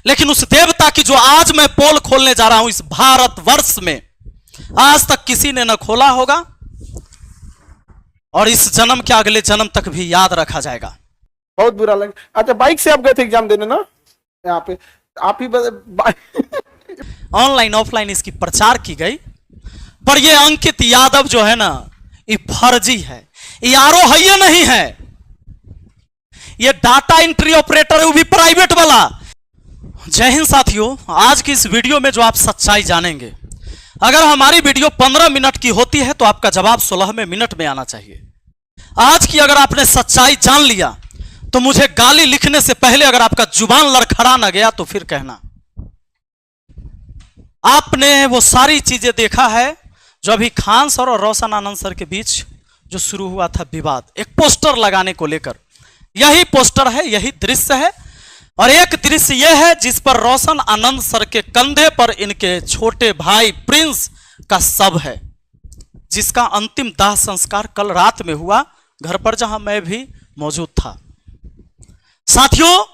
लेकिन उस देवता की जो आज मैं पोल खोलने जा रहा हूं इस भारतवर्ष में, आज तक किसी ने न खोला होगा और इस जन्म के अगले जन्म तक भी याद रखा जाएगा। बहुत बुरा लगा। अच्छा, बाइक से आप गए थे एग्जाम देने ना? यहाँ पे आप ही ऑनलाइन ऑफलाइन इसकी प्रचार की गई, पर ये अंकित यादव जो है ना, ये फर्जी है, ये आरो है नहीं है, ये डाटा एंट्री ऑपरेटर है, वो भी प्राइवेट वाला। जय हिंद साथियों, आज की इस वीडियो में जो आप सच्चाई जानेंगे, अगर हमारी वीडियो 15 मिनट की होती है तो आपका जवाब 16वें मिनट में आना चाहिए। आज की अगर आपने सच्चाई जान लिया तो मुझे गाली लिखने से पहले अगर आपका जुबान लड़खड़ा ना गया तो फिर कहना। आपने वो सारी चीजें देखा है जो अभी खान सर और रोशन आनंद सर के बीच जो शुरू हुआ था विवाद, एक पोस्टर लगाने को लेकर। यही पोस्टर है, यही दृश्य है, और एक दृश्य यह है जिस पर रोशन आनंद सर के कंधे पर इनके छोटे भाई प्रिंस का शव है, जिसका अंतिम दाह संस्कार कल रात में हुआ घर पर, जहां मैं भी मौजूद था। साथियों,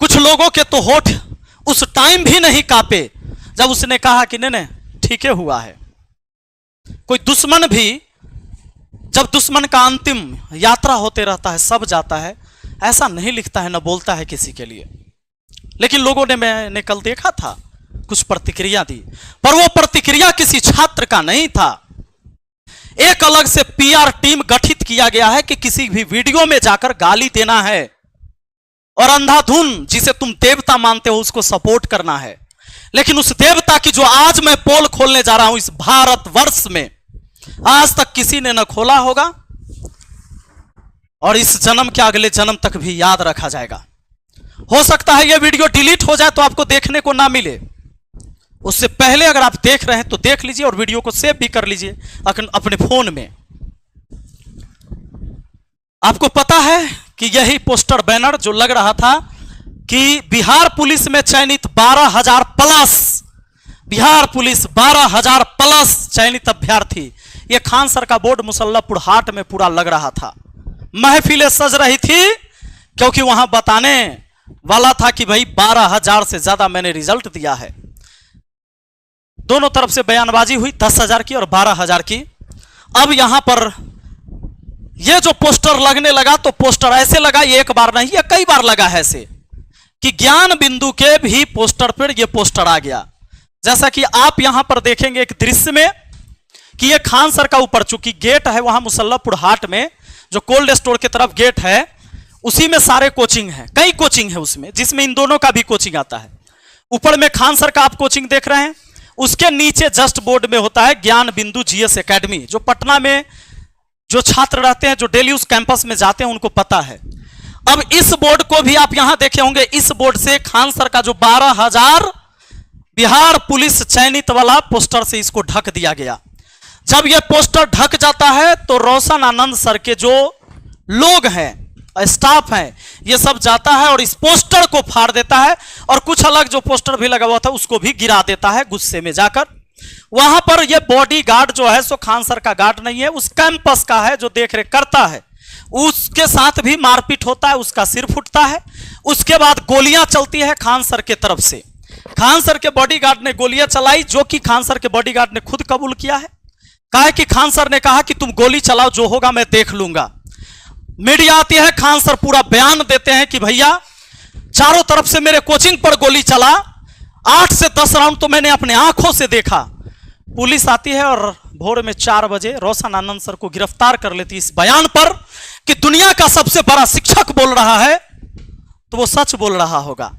कुछ लोगों के तो होठ उस टाइम भी नहीं कांपे जब उसने कहा कि नहीं ठीक है हुआ है। कोई दुश्मन भी जब दुश्मन का अंतिम यात्रा होते रहता है, सब जाता है, ऐसा नहीं लिखता है, न बोलता है किसी के लिए। लेकिन लोगों ने, मैंने कल देखा था, कुछ प्रतिक्रिया दी, पर वो प्रतिक्रिया किसी छात्र का नहीं था। एक अलग से पीआर टीम गठित किया गया है कि किसी भी वीडियो में जाकर गाली देना है और अंधाधुन जिसे तुम देवता मानते हो उसको सपोर्ट करना है। लेकिन उस देवता की जो आज मैं पोल खोलने जा रहा हूं इस भारतवर्ष में, आज तक किसी ने न खोला होगा और इस जन्म के अगले जन्म तक भी याद रखा जाएगा। हो सकता है यह वीडियो डिलीट हो जाए तो आपको देखने को ना मिले। उससे पहले अगर आप देख रहे हैं तो देख लीजिए और वीडियो को सेव भी कर लीजिए अपने फोन में। आपको पता है कि यही पोस्टर बैनर जो लग रहा था कि बिहार पुलिस में चयनित 12,000 प्लस, बिहार पुलिस 12,000 प्लस चयनित अभ्यर्थी, यह खान सर का बोर्ड मुसल्लापुर हाट में पूरा लग रहा था। महफिलें सज रही थी क्योंकि वहां बताने वाला था कि भाई 12,000 से ज्यादा मैंने रिजल्ट दिया है। दोनों तरफ से बयानबाजी हुई, 10,000 की और 12,000 की। अब यहां पर यह जो पोस्टर लगने लगा तो पोस्टर ऐसे लगा, ये एक बार नहीं, ये कई बार लगा है ऐसे कि ज्ञान बिंदु के भी पोस्टर पर यह पोस्टर आ गया। जैसा कि आप यहां पर देखेंगे एक दृश्य में कि यह खान सर का ऊपर चूंकि गेट है वहां मुसल्लापुर हाट में, जो कोल्ड स्टोर की तरफ गेट है, उसी में सारे कोचिंग है, कई कोचिंग है उसमें, जिसमें इन दोनों का भी कोचिंग आता है। ऊपर में खान सर का आप कोचिंग देख रहे हैं, उसके नीचे जस्ट बोर्ड में होता है ज्ञान बिंदु जीएस एकेडमी, जो पटना में जो छात्र रहते हैं, जो डेली उस कैंपस में जाते हैं, उनको पता है। अब इस बोर्ड को भी आप यहां देखे होंगे, इस बोर्ड से खान सर का जो 12,000 बिहार पुलिस चयनित वाला पोस्टर से इसको ढक दिया गया। जब यह पोस्टर ढक जाता है तो रोशन आनंद सर के जो लोग हैं, स्टाफ हैं, ये सब जाता है और इस पोस्टर को फाड़ देता है और कुछ अलग जो पोस्टर भी लगा हुआ था उसको भी गिरा देता है गुस्से में जाकर। वहां पर यह बॉडी गार्ड जो है सो खान सर का गार्ड नहीं है, उस कैंपस का है जो देख रेख करता है, उसके साथ भी मारपीट होता है, उसका सिर फूटता है। उसके बाद गोलियां चलती है खान सर के तरफ से। खान सर के बॉडीगार्ड ने गोलियां चलाई, जो कि खान सर के बॉडीगार्ड ने खुद कबूल किया है। कहा कि खान सर ने कहा कि तुम गोली चलाओ, जो होगा मैं देख लूंगा। मीडिया आती है, खान सर पूरा बयान देते हैं कि भैया चारों तरफ से मेरे कोचिंग पर गोली चला, 8 से 10 राउंड तो मैंने अपने आंखों से देखा। पुलिस आती है और भोर में 4 बजे रोशन आनंद सर को गिरफ्तार कर लेती इस बयान पर कि दुनिया का सबसे बड़ा शिक्षक बोल रहा है तो वो सच बोल रहा होगा।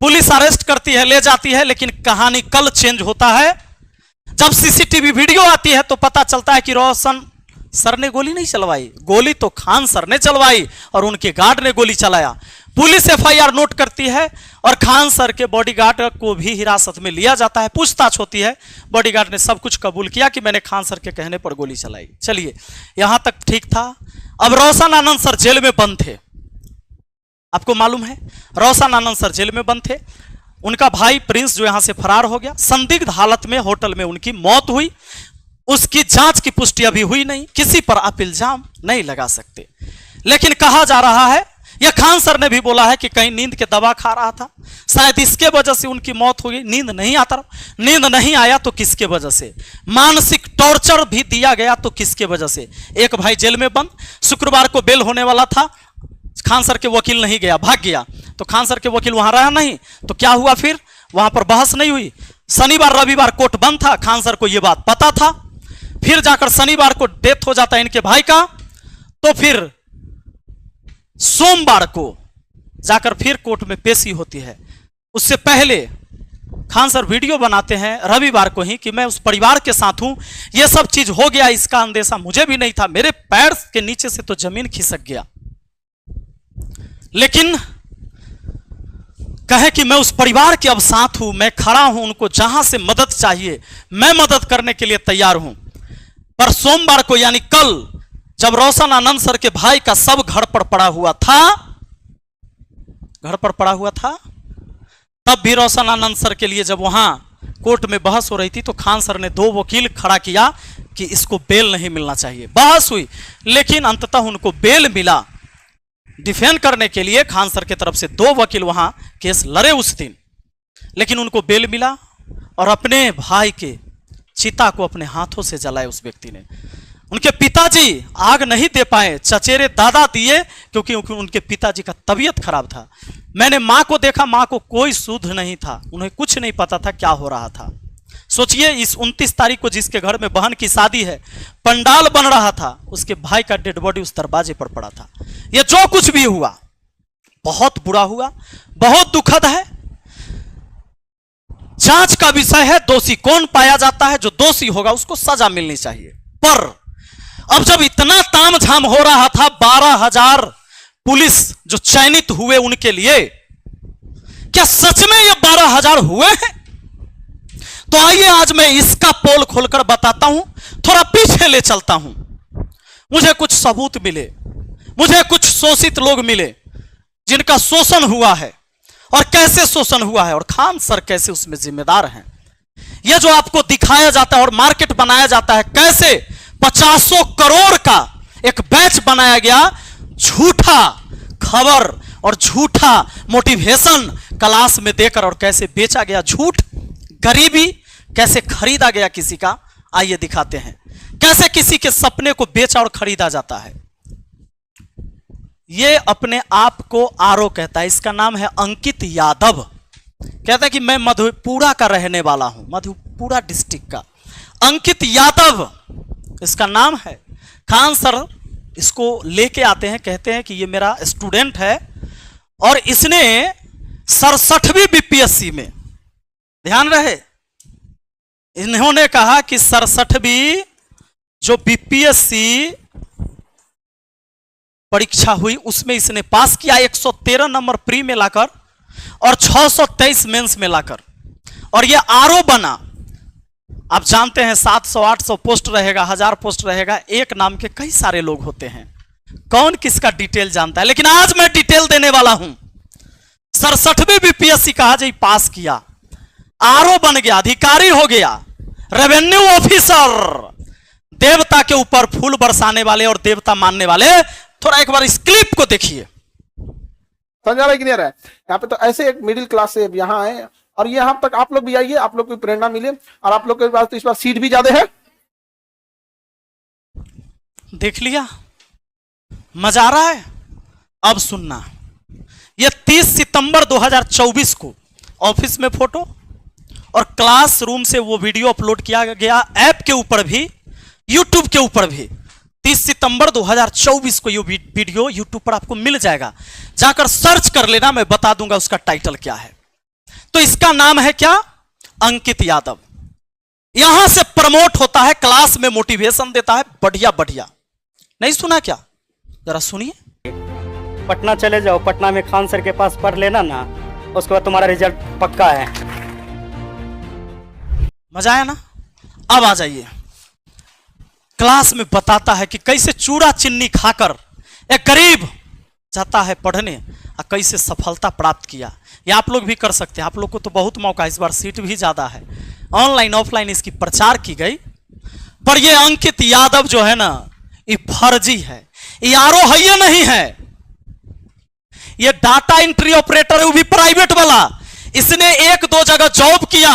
पुलिस अरेस्ट करती है, ले जाती है, लेकिन कहानी कल चेंज होता है। जब सीसीटीवी वीडियो आती है तो पता चलता है कि रोशन सर ने गोली नहीं चलवाई, गोली तो खान सर ने चलवाई और उनके गार्ड ने गोली चलाया। पुलिस एफआईआर नोट करती है और खान सर के बॉडीगार्ड को भी हिरासत में लिया जाता है, पूछताछ होती है। बॉडीगार्ड ने सब कुछ कबूल किया कि मैंने खान सर के कहने पर गोली चलाई। चलिए, यहां तक ठीक था। अब रोशन आनंद सर जेल में बंद थे, आपको मालूम है, रोशन आनंद सर जेल में बंद थे। उनका भाई प्रिंस जो यहां से फरार हो गया, संदिग्ध हालत में होटल में उनकी मौत हुई। उसकी जांच की पुष्टि अभी हुई नहीं, किसी पर आप इल्जाम नहीं लगा सकते। लेकिन कहा जा रहा है यह खान सर ने भी बोला है कि कहीं नींद के दवा खा रहा था, शायद इसके वजह से उनकी मौत हो गई। नींद नहीं आता, नींद नहीं आया तो किसके वजह से? मानसिक टॉर्चर भी दिया गया तो किसके वजह से? एक भाई जेल में बंद, शुक्रवार को बेल होने वाला था, खान सर के वकील नहीं गया, भाग गया। तो खान सर के वकील वहां रहा नहीं, तो क्या हुआ फिर? वहां पर बहस नहीं हुई। शनिवार रविवार कोर्ट बंद था, खान सर को यह बात पता था। फिर जाकर शनिवार को डेथ हो जाता है इनके भाई का, तो फिर सोमवार को जाकर फिर कोर्ट में पेशी होती है। उससे पहले खान सर वीडियो बनाते हैं रविवार को ही कि मैं उस परिवार के साथ हूं, यह सब चीज हो गया, इसका अंदेशा मुझे भी नहीं था, मेरे पैर के नीचे से तो जमीन खिसक गया। लेकिन कहे कि मैं उस परिवार के अब साथ हूं, मैं खड़ा हूं, उनको जहां से मदद चाहिए मैं मदद करने के लिए तैयार हूं। पर सोमवार को यानी कल, जब रोशन आनंद सर के भाई का सब घर पर पड़ा हुआ था, तब भी रोशन आनंद सर के लिए जब वहां कोर्ट में बहस हो रही थी, तो खान सर ने 2 वकील खड़ा किया कि इसको बेल नहीं मिलना चाहिए। बहस हुई, लेकिन अंततः उनको बेल मिला। डिफेंड करने के लिए खान सर की तरफ से 2 वकील वहां केस लड़े उस दिन, लेकिन उनको बेल मिला और अपने भाई के चिता को अपने हाथों से जलाए उस व्यक्ति ने। उनके पिताजी आग नहीं दे पाए, चचेरे दादा दिए, क्योंकि उनके पिताजी का तबीयत खराब था। मैंने मां को देखा, मां को कोई सुध नहीं था, उन्हें कुछ नहीं पता था क्या हो रहा था। सोचिए, इस 29 तारीख को जिसके घर में बहन की शादी है, पंडाल बन रहा था, उसके भाई का डेड बॉडी उस दरवाजे पर पड़ा था। यह जो कुछ भी हुआ बहुत बुरा हुआ, बहुत दुखद है। जांच का विषय है, दोषी कौन पाया जाता है, जो दोषी होगा उसको सजा मिलनी चाहिए। पर अब जब इतना तामझाम हो रहा था, 12,000 पुलिस जो चयनित हुए उनके लिए, क्या सच में ये 12,000 हुए हैं? तो आइए आज मैं इसका पोल खोलकर बताता हूं, थोड़ा पीछे ले चलता हूं। मुझे कुछ सबूत मिले, मुझे कुछ शोषित लोग मिले जिनका शोषण हुआ है, और कैसे शोषण हुआ है, और खान सर कैसे उसमें जिम्मेदार हैं। यह जो आपको दिखाया जाता है और मार्केट बनाया जाता है, कैसे 50 करोड़ का एक बैच बनाया गया, झूठा खबर और झूठा मोटिवेशन क्लास में देकर, और कैसे बेचा गया झूठ, गरीबी कैसे खरीदा गया किसी का। आइए दिखाते हैं कैसे किसी के सपने को बेचा और खरीदा जाता है। ये अपने आप को आरो कहता है, इसका नाम है अंकित यादव। कहता है कि मैं मधेपुरा का रहने वाला हूं, मधेपुरा डिस्ट्रिक्ट का अंकित यादव इसका नाम है। खान सर इसको लेके आते हैं, कहते हैं कि ये मेरा स्टूडेंट है और इसने 67वीं बीपीएससी में, ध्यान रहे, इन्होंने कहा कि 67वीं जो बीपीएससी परीक्षा हुई उसमें इसने पास किया, 113 नंबर प्री में लाकर और 623 मेंस में लाकर, और ये आरओ बना। आप जानते हैं 700-800 पोस्ट रहेगा, 1000 पोस्ट रहेगा, एक नाम के कई सारे लोग होते हैं, कौन किसका डिटेल जानता है। लेकिन आज मैं डिटेल देने वाला हूं। 67वीं बीपीएससी कहा जी पास किया, आरओ बन गया, अधिकारी हो गया, रेवेन्यू ऑफिसर, देवता के ऊपर फूल बरसाने वाले और देवता मानने वाले। थोड़ा एक बार इस क्लिप को देखिए, समझ आ रहा है कि नहीं आ रहा है? यहाँ पे तो ऐसे एक मिडिल क्लास से यहाँ आए, और यहाँ तक आप लोग भी आइए, आप लोग को प्रेरणा मिले, और आप लोग के पास तो इस बार सीट भी ज्यादा है। देख लिया, मजा आ रहा है। अब सुनना, यह 30 सितंबर 2024 को ऑफिस में फोटो और क्लासरूम से वो वीडियो अपलोड किया गया, ऐप के ऊपर भी, यूट्यूब के ऊपर भी। 30 सितंबर 2024 को ये वीडियो यूट्यूब पर आपको मिल जाएगा, जाकर सर्च कर लेना, मैं बता दूंगा उसका टाइटल क्या है। तो इसका नाम है क्या? अंकित यादव। यहां से प्रमोट होता है, क्लास में मोटिवेशन देता है, बढ़िया बढ़िया। नहीं सुना क्या? जरा सुनिए। पटना चले जाओ, पटना में खान सर के पास पढ़ लेना ना, उसके बाद तुम्हारा रिजल्ट पक्का है। मजा आया ना? अब आ जाइए, क्लास में बताता है कि कैसे चूड़ा चिन्नी खाकर एक गरीब जाता है पढ़ने और कैसे सफलता प्राप्त किया। ये आप लोग भी कर सकते हैं, आप लोग को तो बहुत मौका, इस बार सीट भी ज्यादा है, ऑनलाइन ऑफलाइन इसकी प्रचार की गई। पर ये अंकित यादव जो है ना, ये फर्जी है, ये आरो है, ये नहीं है। ये डाटा एंट्री ऑपरेटर है, वो भी प्राइवेट वाला। इसने एक दो जगह जॉब किया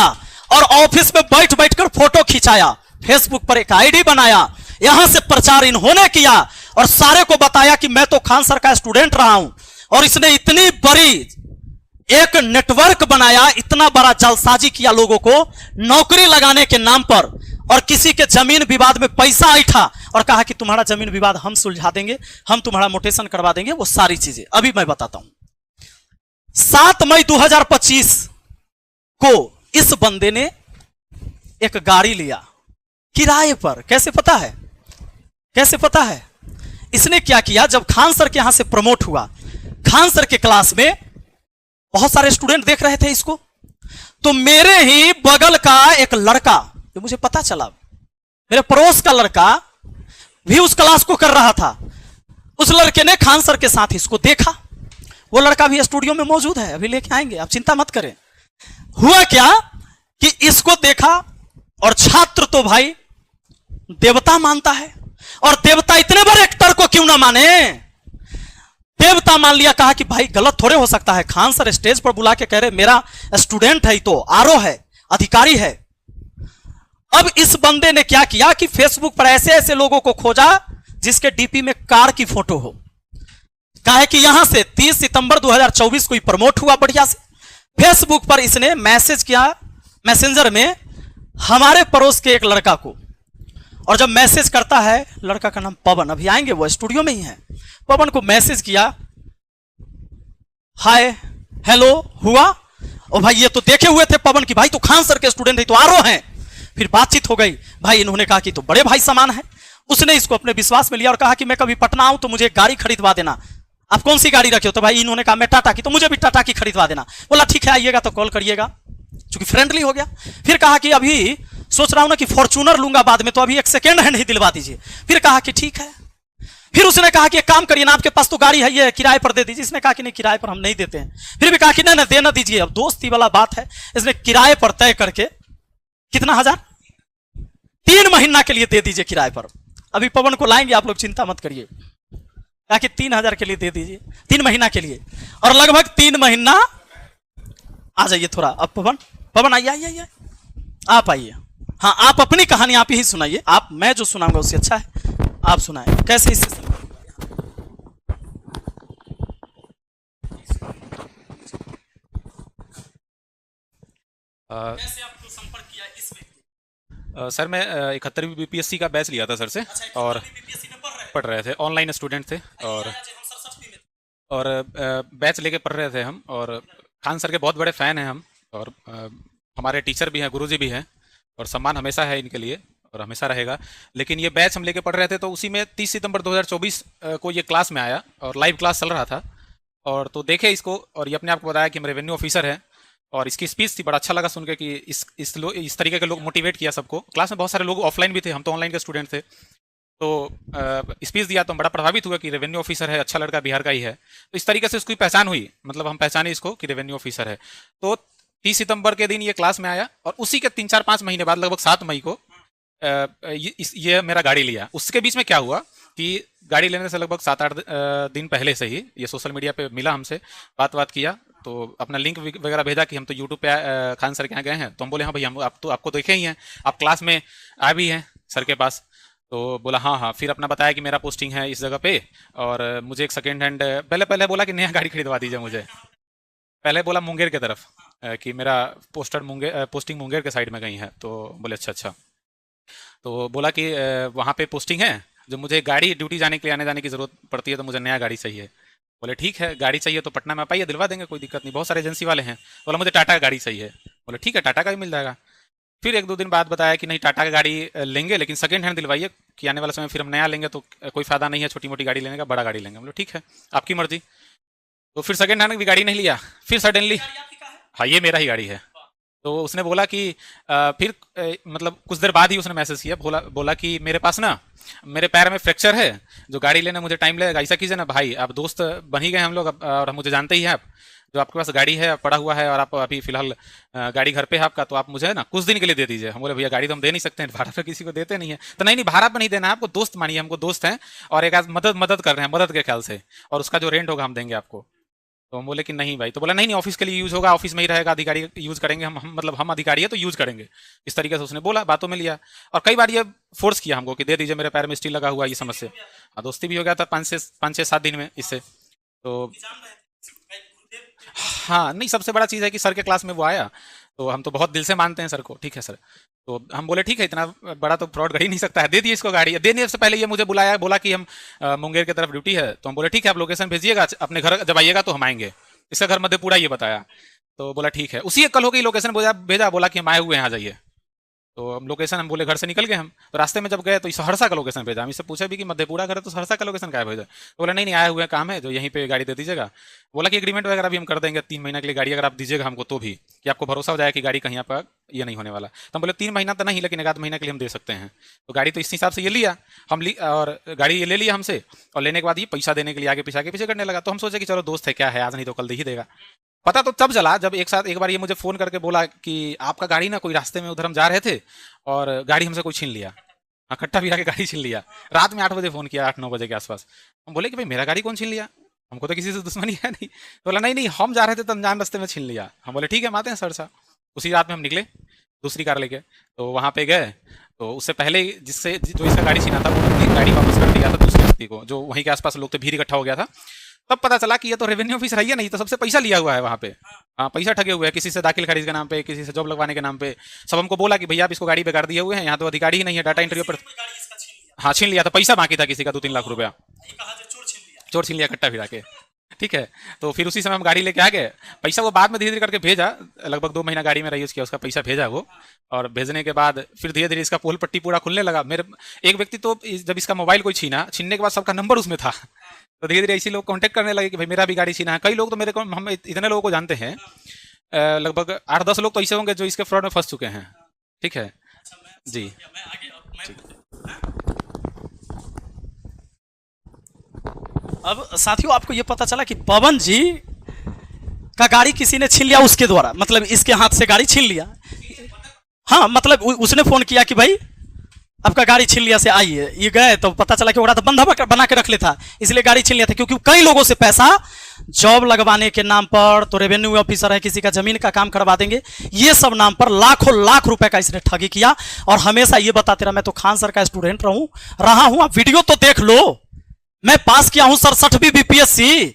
और ऑफिस में बैठ बैठकर फोटो खिंचाया, फेसबुक पर एक आईडी बनाया, यहां से प्रचार इन्होंने किया और सारे को बताया कि मैं तो खान सर का स्टूडेंट रहा हूं। और इसने इतनी बड़ी एक नेटवर्क बनाया, इतना बड़ा जालसाजी किया लोगों को नौकरी लगाने के नाम पर, और किसी के जमीन विवाद में पैसा ऐठा और कहा कि तुम्हारा जमीन विवाद हम सुलझा देंगे, हम तुम्हारा मोटेशन करवा देंगे। वो सारी चीजें अभी मैं बताता हूं। 7 मई 2025 को इस बंदे ने एक गाड़ी लिया किराए पर। कैसे पता है? कैसे पता है? इसने क्या किया, जब खान सर के यहां से प्रमोट हुआ, खान सर के क्लास में बहुत सारे स्टूडेंट देख रहे थे इसको, तो मेरे ही बगल का एक लड़का, जो मुझे पता चला, मेरे पड़ोस का लड़का भी उस क्लास को कर रहा था। उस लड़के ने खान सर के साथ इसको देखा। वो लड़का भी स्टूडियो में मौजूद है, अभी लेके आएंगे, आप चिंता मत करें। हुआ क्या कि इसको देखा, और छात्र तो भाई देवता मानता है, और देवता इतने बड़े एक्टर को क्यों ना माने, देवता मान लिया। कहा कि भाई गलत थोड़े हो सकता है, खान सर स्टेज पर बुला के कह रहे मेरा स्टूडेंट है, तो आरओ है, अधिकारी है। अब इस बंदे ने क्या किया कि फेसबुक पर ऐसे ऐसे लोगों को खोजा जिसके डीपी में कार की फोटो हो। कहा कि यहां से 30 सितंबर 2024 को ही प्रमोट हुआ बढ़िया से। फेसबुक पर इसने मैसेज किया मैसेंजर में हमारे पड़ोस के एक लड़का को, और जब मैसेज करता है, लड़का का नाम पवन, अभी आएंगे, वो स्टूडियो में ही है। पवन को मैसेज किया, हाय हेलो हुआ, और भाई ये तो देखे हुए थे पवन की, भाई तो खान सर के स्टूडेंट है, तो आरओ हैं। फिर बातचीत हो गई, भाई इन्होंने कहा कि तो बड़े भाई समान है। उसने इसको अपने विश्वास में लिया और कहा कि मैं कभी पटना आऊं तो मुझे एक गाड़ी खरीदवा देना। आप कौन सी गाड़ी रखे हो? तो भाई इन्होंने कहा मैं टाटा की, तो मुझे भी टाटा की खरीदवा देना। बोला ठीक है, आइएगा तो कॉल करिएगा, चूंकि फ्रेंडली हो गया। फिर कहा कि अभी सोच रहा हूं ना कि फॉर्च्यूनर लूंगा बाद में, तो अभी एक सेकेंड हैंड ही दिलवा दीजिए। फिर कहा कि ठीक है। फिर उसने कहा कि एक काम करिए ना, आपके पास तो गाड़ी है, ये किराए पर दे दीजिए। इसने कहा कि नहीं, किराए पर हम नहीं देते हैं। फिर भी कहा कि नहीं देना दीजिए। अब दोस्ती वाला बात है, इसने किराए पर तय करके कितना हजार, 3 महीना के लिए दे दीजिए किराए पर। अभी पवन को लाएंगे, आप लोग चिंता मत करिए। कहा कि 3000 के लिए दे दीजिए, 3 महीना के लिए। और लगभग 3 महीना, आ जाइए थोड़ा अब पवन आइए आइए आइए, आप आइए। हाँ, आप अपनी कहानी आप ही सुनाइए। आप, मैं जो सुनाऊंगा उससे अच्छा है आप सुनाए। कैसे इससे कैसे आपको संपर्क किया इस व्यक्ति? सर मैं 71वीं बीपीएससी का बैच लिया था सर से, अच्छा, और बीपीएससी में पढ़ रहे थे, ऑनलाइन स्टूडेंट थे, और बैच लेके पढ़ रहे थे हम। और खान सर के बहुत बड़े फ़ैन हैं हम, और हमारे टीचर भी हैं, गुरुजी भी हैं, और सम्मान हमेशा है इनके लिए और हमेशा रहेगा। लेकिन ये बैच हम लेके पढ़ रहे थे, तो उसी में 30 सितंबर 2024 को ये क्लास में आया और लाइव क्लास चल रहा था। और तो देखे इसको, और ये अपने आप को बताया कि हम रेवेन्यू ऑफिसर है, और इसकी स्पीच थी, बड़ा अच्छा लगा सुन के कि इस तरीके के लोग मोटिवेट किया सबको। क्लास में बहुत सारे लोग ऑफलाइन भी थे, हम तो ऑनलाइन के स्टूडेंट थे। तो स्पीच दिया तो हम बड़ा प्रभावित हुआ कि रेवेन्यू ऑफिसर है, अच्छा लड़का, बिहार का ही है। तो इस तरीके से उसकी पहचान हुई, मतलब हम पहचाने इसको कि रेवेन्यू ऑफिसर है। तो 30 सितंबर के दिन ये क्लास में आया, और उसी के 3-4-5 महीने बाद, लगभग 7 मई को ये मेरा गाड़ी लिया। उसके बीच में क्या हुआ कि गाड़ी लेने से लगभग 7-8 दिन पहले से ही ये सोशल मीडिया पे मिला हमसे, बात किया, तो अपना लिंक वगैरह भेजा कि हम तो यूट्यूब पे खान सर के यहाँ गए हैं। तो हम बोले हाँ भाई, हम आपको देखे ही हैं, आप क्लास में आ भी हैं सर के पास। तो बोला हाँ। फिर अपना बताया कि मेरा पोस्टिंग है इस जगह पे, और मुझे एक सेकेंड हैंड, पहले बोला कि नया गाड़ी खरीदवा दीजिए मुझे। पहले बोला मुंगेर की तरफ कि मेरा पोस्टिंग मुंगेर के साइड में कहीं है। तो बोले अच्छा। तो बोला कि वहाँ पे पोस्टिंग है, जो मुझे गाड़ी ड्यूटी जाने के लिए आने जाने की ज़रूरत पड़ती है, तो मुझे नया गाड़ी चाहिए। बोले ठीक है, गाड़ी चाहिए तो पटना में आप आइए, दिलवा देंगे, कोई दिक्कत नहीं, बहुत सारे एजेंसी वाले हैं। बोला मुझे टाटा का गाड़ी चाहिए। बोले ठीक है, टाटा का भी मिल जाएगा। फिर 1-2 दिन बाद बताया कि नहीं, टाटा का गाड़ी लेंगे, लेकिन सेकेंड हैंड दिलवाइए, कि आने वाले समय फिर हम नया लेंगे तो कोई फायदा नहीं है छोटी मोटी गाड़ी लेने का, बड़ा गाड़ी लेंगे। बोले ठीक है, आपकी मर्जी। तो फिर सेकेंड हैंड भी गाड़ी नहीं लिया। फिर सडनली, हाँ ये मेरा ही गाड़ी है। तो उसने बोला कि फिर मतलब कुछ देर बाद ही उसने मैसेज किया, बोला कि मेरे पास ना, मेरे पैर में फ्रैक्चर है, जो गाड़ी लेने मुझे टाइम लगेगा। ऐसा कीजिए ना भाई, आप दोस्त बन ही गए हम लोग, और मुझे जानते ही हैं आप, जो आपके पास गाड़ी है पड़ा हुआ है, और आप अभी फिलहाल गाड़ी घर पे है आपका, तो आप मुझे ना कुछ दिन के लिए दे दीजिए। हम बोले भैया गाड़ी तो हम दे नहीं सकते हैं, भाड़ा पे किसी को देते नहीं है। तो नहीं भाड़ा पे नहीं देना है आपको, दोस्त मानिए, हमको दोस्त हैं, और एक आज मदद कर रहे हैं, मदद के ख्याल से, और उसका जो रेंट होगा हम देंगे आपको। तो हम बोले कि नहीं भाई, तो बोला नहीं नहीं ऑफिस के लिए यूज होगा, ऑफिस में ही रहेगा, अधिकारी यूज करेंगे, हम मतलब हम अधिकारी है तो यूज करेंगे, इस तरीके से उसने बोला, बातों में लिया। और कई बार ये फोर्स किया हमको कि दे दीजिए, मेरे पैर में स्टील लगा हुआ, ये समस्या। हाँ, दोस्ती भी हो गया था 5 से 7 दिन में इससे। तो हाँ नहीं, सबसे बड़ा चीज़ है कि सर के क्लास में वो आया, तो हम तो बहुत दिल से मानते हैं सर को, ठीक है सर। तो हम बोले ठीक है, इतना बड़ा तो फ्रॉड कर ही नहीं सकता है, दे दिए इसको गाड़ी। देने से पहले ये मुझे बुलाया, बोला कि हम मुंगेर की तरफ ड्यूटी है, तो हम बोले ठीक है, आप लोकेशन भेजिएगा, अपने घर जब आइएगा तो हम आएंगे। इसका घर मधेपुरा ये बताया, तो बोला ठीक है। उसी एक कल हो गई, लोकेशन भेजा, बोला कि हम आए हुए हैं, आ जाइए। तो हम लोकेशन, हम बोले घर से निकल गए हम, तो रास्ते में जब गए तो सहरसा का लोकेशन भेजा। हम इससे पूछा भी कि मधेपुरा घर है तो सहरसा का लोकेशन क्या भेजा? तो बोला नहीं नहीं, आए हुए काम है, जो यहीं पे गाड़ी दे दीजिएगा। बोला कि एग्रीमेंट वगैरह भी हम कर देंगे, 3 महीना के लिए गाड़ी अगर आप दीजिएगा हमको, तो भी कि आपको भरोसा हो जाए कि गाड़ी कहीं पर ये नहीं होने वाला। तो हम बोले 3 महीना तो नहीं, लेकिन 1 आध महीना के लिए हम दे सकते हैं। तो गाड़ी तो इस हिसाब से ये लिया हम, और गाड़ी ये ले लिया हमसे, और लेने के बाद ये पैसा देने के लिए आगे पीछे करने लगा। तो हम सोचे कि चलो दोस्त है, क्या है, आज नहीं तो कल दे ही देगा। पता तो तब चला जब एक बार ये मुझे फोन करके बोला कि आपका गाड़ी ना कोई रास्ते में उधर हम जा रहे थे और गाड़ी हमसे कोई छीन लिया, खट्टा भी आके गाड़ी छीन लिया। रात में 8 बजे फोन किया, 8-9 बजे के आसपास। हम बोले कि भाई मेरा गाड़ी कौन छीन लिया, हमको तो किसी से दुश्मनी है नहीं। तो बोला नहीं नहीं, हम जा रहे थे तो अनजान रास्ते में छीन लिया। हम बोले ठीक है, हम आते हैं सरसा। उसी रात में हम निकले दूसरी कार लेके, तो वहाँ पे गए। तो उससे पहले जो इसका गाड़ी छीना था, वो गाड़ी वापस कर दिया था दूसरे व्यक्ति को, जो वहीं के आसपास लोग थे, भीड़ इकट्ठा हो गया था। तब पता चला कि ये तो रेवेन्यू ऑफिसर है, नहीं तो सबसे पैसा लिया हुआ है वहाँ पे। हाँ, पैसा ठगे हुए हैं, किसी से दाखिल खारिज के नाम पे, किसी से जॉब लगवाने के नाम पे। सब हमको बोला कि भैया आप इसको गाड़ी बेकार दिए हुए हैं, यहाँ तो अधिकारी ही नहीं है, डाटा इंटरव्यू पर। हाँ, छीन लिया था, पैसा बाकी था किसी का 2-3 लाख रुपया, चोर छीन लिया कट्टा फिरा के। ठीक है, तो फिर उसी समय हम गाड़ी लेके आ गए। पैसा वो बाद में धीरे धीरे करके भेजा, लगभग 2 महीना गाड़ी में रही उसकी, उसका पैसा भेजा वो। और भेजने के बाद फिर धीरे धीरे इसका पोल पट्टी पूरा खुलने लगा। मेरे एक व्यक्ति तो जब इसका मोबाइल कोई छीनने के बाद सबका नंबर उसमें था, तो धीरे धीरे ऐसे लोग कांटेक्ट करने लगे कि भाई मेरा भी गाड़ी छीना है। कई लोग तो मेरे को, हम इतने लोगों को जानते हैं, लगभग 8-10 लोग तो ऐसे होंगे जो इसके फ्रॉड में फंस चुके हैं। ठीक है जी। अब साथियों, आपको ये पता चला कि पवन जी का गाड़ी किसी ने छीन लिया उसके द्वारा, मतलब इसके हाथ से गाड़ी छीन लिया। हाँ, मतलब उसने फोन किया कि भाई आपका गाड़ी छीन लिया से आइए। ये गए तो पता चला कि वो तो बंधा बना के रख लेता, इसलिए गाड़ी छीन लिया था। क्योंकि कई लोगों से पैसा जॉब लगवाने के नाम पर, तो रेवेन्यू ऑफिसर है, किसी का जमीन का काम करवा देंगे, ये सब नाम पर लाखों लाख रुपए का इसने ठगी किया। और हमेशा ये बताते रहा, मैं तो खान सर का स्टूडेंट रहा हूं, आप वीडियो तो देख लो, मैं पास किया हूं 67वीं बीपीएससी,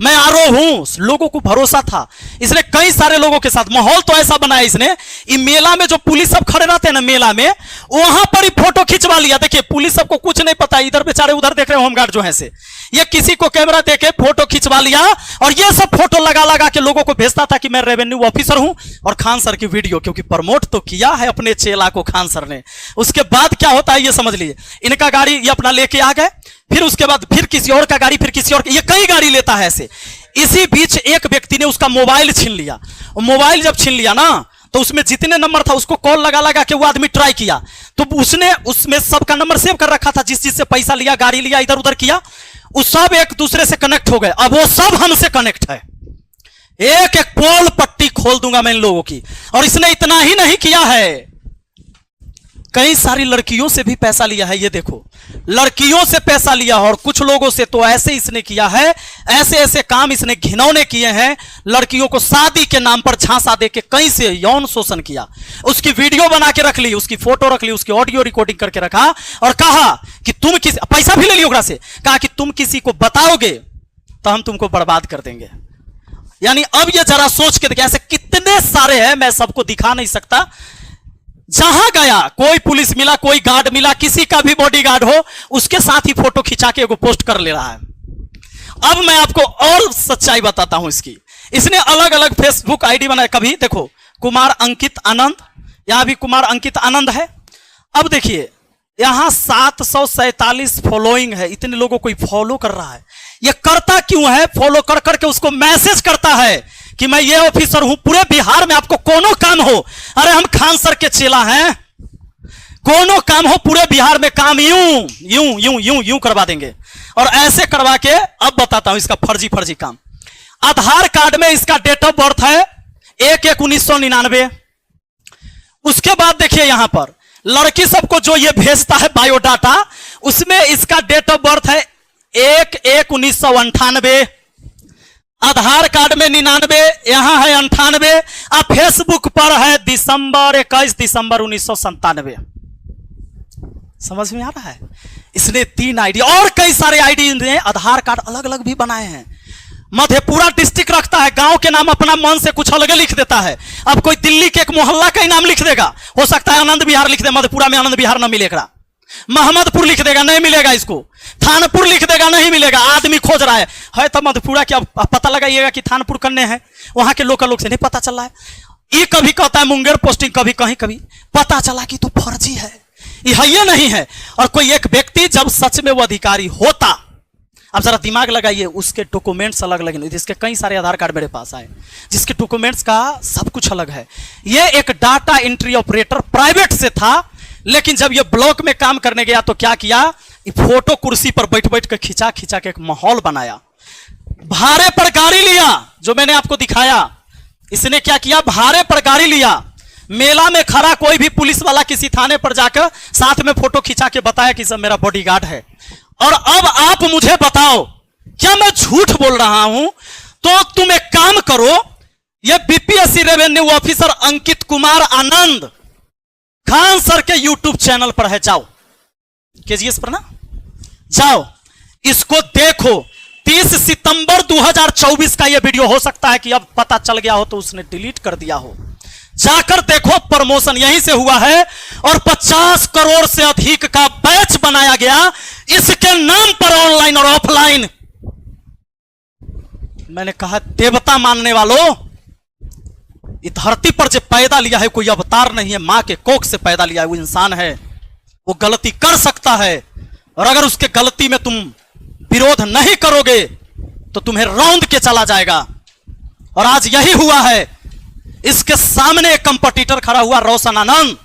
मैं आरओ हूं। लोगों को भरोसा था, इसने कई सारे लोगों के साथ माहौल तो ऐसा बनाया इसने। ये मेला में जो पुलिस सब खड़े रहते हैं ना मेला में, वहां पर ही फोटो खिंचवा लिया। देखिए, पुलिस सबको कुछ नहीं पता, इधर बेचारे उधर देख रहे हो होमगार्ड जो है से, ये किसी को कैमरा देके फोटो खिंचवा लिया, और ये सब फोटो लगा लगा के लोगों को भेजता था कि मैं रेवेन्यू ऑफिसर हूं। और खान सर की वीडियो, क्योंकि प्रमोट तो किया है अपने चेला को खान सर ने। उसके बाद क्या होता है ये समझ लीजिए, इनका गाड़ी ये अपना लेके आ गए, फिर उसके बाद फिर किसी और का गाड़ी, फिर किसी और, ये कई गाड़ी लेता है ऐसे। इसी बीच एक व्यक्ति ने उसका मोबाइल छीन लिया। मोबाइल जब छीन लिया ना, तो उसमें जितने नंबर था उसको कॉल लगा लगा के वो आदमी ट्राई किया, तो उसने उसमें सबका नंबर सेव कर रखा था, जिस चीज से पैसा लिया, गाड़ी लिया, इधर उधर किया, वो सब एक दूसरे से कनेक्ट हो गए। अब वो सब हमसे कनेक्ट है, एक एक पोल पट्टी खोल दूंगा मैं इन लोगों की। और इसने इतना ही नहीं किया है, कई सारी लड़कियों से भी पैसा लिया है। ये देखो, लड़कियों से पैसा लिया, और कुछ लोगों से तो ऐसे इसने किया है, ऐसे ऐसे काम इसने घिनौने किए हैं। लड़कियों को शादी के नाम पर झांसा देके कहीं से यौन शोषण किया, उसकी वीडियो बना के रख ली, उसकी फोटो रख ली, उसकी ऑडियो रिकॉर्डिंग करके रखा, और कहा कि तुम किसी, पैसा भी ले लिया ओकरा से, कहा कि तुम किसी को बताओगे तो हम तुमको बर्बाद कर देंगे। यानी अब ये जरा सोच के देखिए, ऐसे कितने सारे हैं, मैं सबको दिखा नहीं सकता। जहां गया कोई पुलिस मिला, कोई गार्ड मिला, किसी का भी बॉडीगार्ड हो, उसके साथ ही फोटो खिंचा के एगो पोस्ट कर ले रहा है। अब मैं आपको और सच्चाई बताता हूं इसकी। इसने अलग अलग फेसबुक आईडी बनाया, कभी देखो कुमार अंकित आनंद, यहां भी कुमार अंकित आनंद है। अब देखिए यहां 747 फॉलोइंग है, इतने लोगों को फॉलो कर रहा है। ये करता क्यों है? फॉलो कर करके उसको मैसेज करता है कि मैं ये ऑफिसर हूं, पूरे बिहार में आपको कोनो काम हो, अरे हम खान सर के चेला हैं, कोनो काम हो पूरे बिहार में, काम यूं यूं यूं यूं यूं करवा देंगे। और ऐसे करवा के अब बताता हूं इसका फर्जी काम। आधार कार्ड में इसका डेट ऑफ बर्थ है 1/1/1999। उसके बाद देखिए यहां पर लड़की सबको जो ये भेजता है बायोडाटा, उसमें इसका डेट ऑफ बर्थ है 1/1/1998। आधार कार्ड में 99, यहां है 98, अब फेसबुक पर है दिसंबर 21 दिसंबर 1997। समझ में आ रहा है? इसने 3 आईडी और कई सारे आईडी ने आधार कार्ड अलग अलग भी बनाए हैं। मधेपुरा डिस्ट्रिक्ट रखता है, गांव के नाम अपना मन से कुछ अलग लिख देता है। अब कोई दिल्ली के एक मोहल्ला का ही नाम लिख देगा, हो सकता है आनंद विहार लिख दे, मधेपुरा में आनंद विहार ना मिलेगा। मोहम्मदपुर लिख देगा, नहीं मिलेगा इसको। थानपुर लिख देगा, नहीं मिलेगा। आदमी खोज रहा है तो मधेपुरा क्या पता लगाइएगा कि थानपुर करने हैं, वहां के लोकल लोग से नहीं पता चल रहा है। ये कभी कहता है मुंगेर पोस्टिंग, कभी कहीं, कभी पता चला कि तो फर्जी है, ये नहीं है। और कोई एक व्यक्ति जब सच में वो अधिकारी होता, अब जरा दिमाग लगाइए, उसके डॉक्यूमेंट्स अलग अलग, जिसके कई सारे आधार कार्ड मेरे पास आए, जिसके डॉक्यूमेंट्स का सब कुछ अलग है। ये एक डाटा एंट्री ऑपरेटर प्राइवेट से था, लेकिन जब ये ब्लॉक में काम करने गया तो क्या किया, फोटो कुर्सी पर बैठ बैठ कर खिंचा खिंचा के एक माहौल बनाया। भाड़े पर गाड़ी लिया, जो मैंने आपको दिखाया, इसने क्या किया, भाड़े पर गाड़ी लिया, मेला में खड़ा कोई भी पुलिस वाला किसी थाने पर जाकर साथ में फोटो खिंचा के बताया कि सब मेरा बॉडीगार्ड है। और अब आप मुझे बताओ, क्या मैं झूठ बोल रहा हूं? तो तुम एक काम करो, ये BPSC revenue officer Ankit Kumar Anand Khan sir के यूट्यूब चैनल पर है, जाओ केजीएस पर ना, जाओ इसको देखो। 30 सितंबर 2024 का यह वीडियो, हो सकता है कि अब पता चल गया हो तो उसने डिलीट कर दिया हो, जाकर देखो। प्रमोशन यहीं से हुआ है और 50 करोड़ से अधिक का बैच बनाया गया इसके नाम पर, ऑनलाइन और ऑफलाइन। मैंने कहा देवता मानने वालों, इस धरती पर जो पैदा लिया है कोई अवतार नहीं है, मां के कोख से पैदा लिया है, वो इंसान है, वो गलती कर सकता है। और अगर उसके गलती में तुम विरोध नहीं करोगे तो तुम्हें रौंद के चला जाएगा। और आज यही हुआ है। इसके सामने एक कंपटीटर खड़ा हुआ, रोशन आनंद,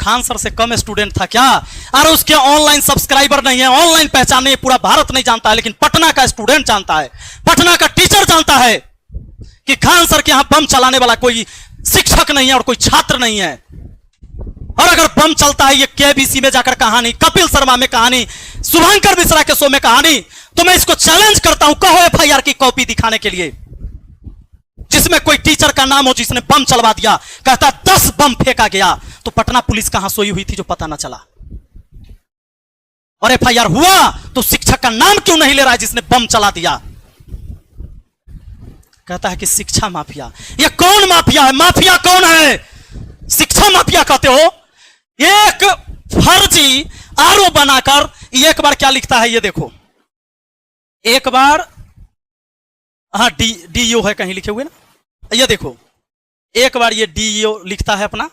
खान सर से कम स्टूडेंट था क्या? अरे उसके ऑनलाइन सब्सक्राइबर नहीं है, ऑनलाइन पहचान नहीं है, पूरा भारत नहीं जानता है, लेकिन पटना का स्टूडेंट जानता है, पटना का टीचर जानता है कि खान सर के यहां बम चलाने वाला कोई शिक्षक नहीं है और कोई छात्र नहीं है। और अगर बम चलता है, ये केबीसी में जाकर कहानी, कपिल शर्मा में कहानी, शुभंकर मिश्रा के शो में कहानी, तो मैं इसको चैलेंज करता हूं, कहो एफआईआर की कॉपी दिखाने के लिए, जिसमें कोई टीचर का नाम हो जिसने बम चलवा दिया, कहता 10 बम फेंका गया, तो पटना पुलिस कहां सोई हुई थी जो पता ना चला? और एफआईआर हुआ तो शिक्षक का नाम क्यों नहीं ले रहा है जिसने बम चला दिया? कहता है कि शिक्षा माफिया। ये कौन माफिया है? माफिया कौन है? शिक्षा माफिया कहते हो? एक फर्जी आरओ बनाकर एक बार क्या लिखता है, ये देखो, एक बार, हाँ डीईओ है कहीं लिखे हुए ना, ये देखो, एक बार ये डीईओ लिखता है अपना,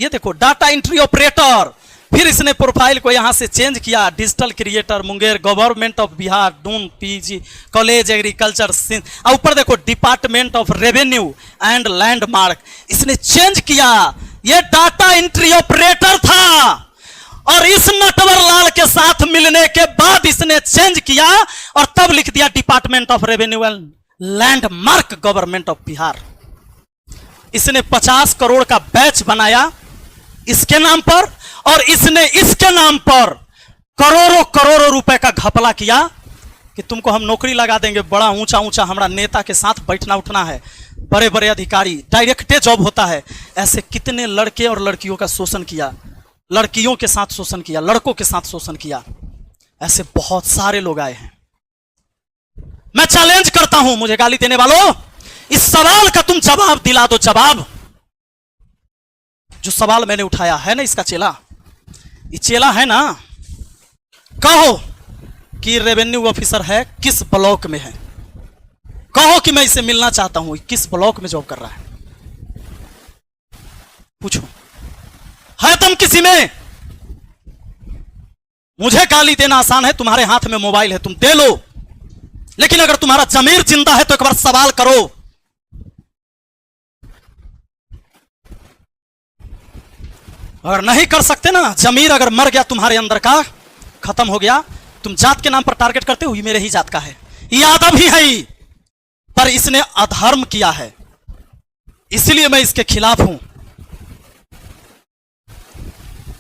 ये देखो डाटा एंट्री ऑपरेटर। फिर इसने प्रोफाइल को यहां से चेंज किया, digital creator Munger, government of Bihar, Doon PG college agriculture, और ऊपर देखो department of revenue and landmark, इसने चेंज किया। ये डाटा एंट्री ऑपरेटर था और इस नटवर लाल के साथ मिलने के बाद इसने चेंज किया और तब लिख दिया department of revenue and landmark government of Bihar. इसने 50 करोड़ का बैच बनाया इसके नाम पर, और इसने इसके नाम पर करोड़ों करोड़ों रुपए का घपला किया कि तुमको हम नौकरी लगा देंगे, बड़ा ऊंचा ऊंचा हमारा नेता के साथ बैठना उठना है, बड़े बड़े अधिकारी, डायरेक्टे जॉब होता है। ऐसे कितने लड़के और लड़कियों का शोषण किया, लड़कियों के साथ शोषण किया, लड़कों के साथ शोषण किया, ऐसे बहुत सारे लोग आए हैं। मैं चैलेंज करता हूं मुझे गाली देने वालों, इस सवाल का तुम जवाब दिला दो। जवाब, जो सवाल मैंने उठाया है ना, इसका चेला, ये चेला है ना, कहो कि रेवेन्यू ऑफिसर है, किस ब्लॉक में है, कहो कि मैं इसे मिलना चाहता हूं, किस ब्लॉक में जॉब कर रहा है, पूछो, है तुम किसी में? मुझे गाली देना आसान है, तुम्हारे हाथ में मोबाइल है, तुम दे लो, लेकिन अगर तुम्हारा जमीर जिंदा है तो एक बार सवाल करो। अगर नहीं कर सकते ना, जमीर अगर मर गया तुम्हारे अंदर का, खत्म हो गया, तुम जात के नाम पर टारगेट करते हो, ये मेरे ही जात का है, यादव ही है, पर इसने अधर्म किया है, इसलिए मैं इसके खिलाफ हूं।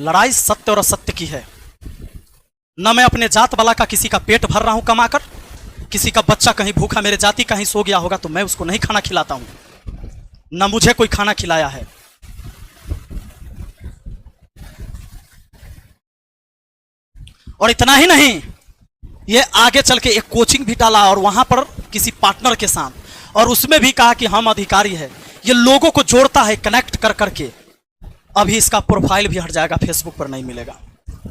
लड़ाई सत्य और असत्य की है। न मैं अपने जात वाला का किसी का पेट भर रहा हूं कमाकर, किसी का बच्चा कहीं भूखा मेरे जाति कहीं सो गया होगा तो मैं उसको नहीं खाना खिलाता हूं, ना मुझे कोई खाना खिलाया है। और इतना ही नहीं, ये आगे चल के एक कोचिंग भी डाला और वहां पर किसी पार्टनर के साथ, और उसमें भी कहा कि हम अधिकारी है। ये लोगों को जोड़ता है कनेक्ट कर करके। अभी इसका प्रोफाइल भी हट जाएगा, फेसबुक पर नहीं मिलेगा,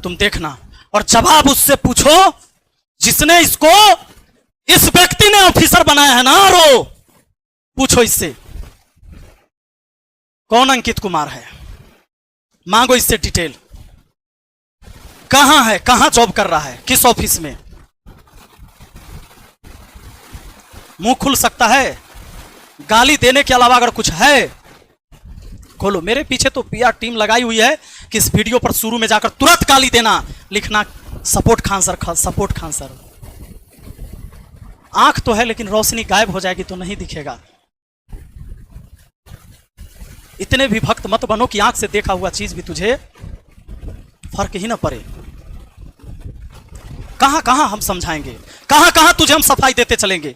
तुम देखना। और जवाब उससे पूछो जिसने इसको, इस व्यक्ति ने ऑफिसर बनाया है ना, रो पूछो इससे कौन अंकित कुमार है, मांगो इससे डिटेल, कहां है, कहां जॉब कर रहा है, किस ऑफिस में। मुंह खुल सकता है, गाली देने के अलावा अगर कुछ है खोलो। मेरे पीछे तो पीआर टीम लगाई हुई है कि इस वीडियो पर शुरू में जाकर तुरंत गाली देना, लिखना support Khan sir, support Khan sir. आंख तो है लेकिन रोशनी गायब हो जाएगी तो नहीं दिखेगा। इतने भी भक्त मत बनो कि आंख से देखा हुआ चीज भी तुझे फर्क ही ना पड़े। कहां कहां हम समझाएंगे, कहां कहां तुझे हम सफाई देते चलेंगे।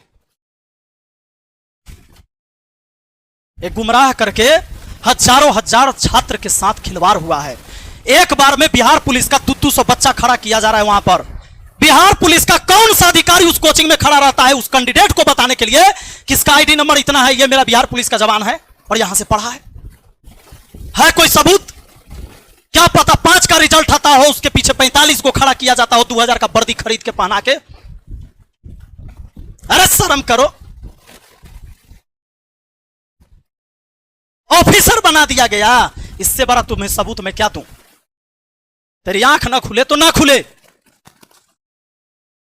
एक गुमराह करके हजारों हजार छात्र के साथ खिलवाड़ हुआ है। एक बार में बिहार पुलिस का 200 बच्चा खड़ा किया जा रहा है वहां पर। बिहार पुलिस का कौन सा अधिकारी उस कोचिंग में खड़ा रहता है उस कैंडिडेट को बताने के लिए कि इसका आईडी नंबर इतना है, ये मेरा बिहार पुलिस का जवान है और यहां से पढ़ा है कोई सबूत? क्या पता 5 का रिजल्ट आता हो, उसके पीछे 45 को खड़ा किया जाता हो 2000 का वर्दी खरीद के पहना के। अरे शर्म करो, ऑफिसर बना दिया गया। इससे बड़ा तुम्हें सबूत मैं क्या दूं? तेरी आंख ना खुले तो ना खुले।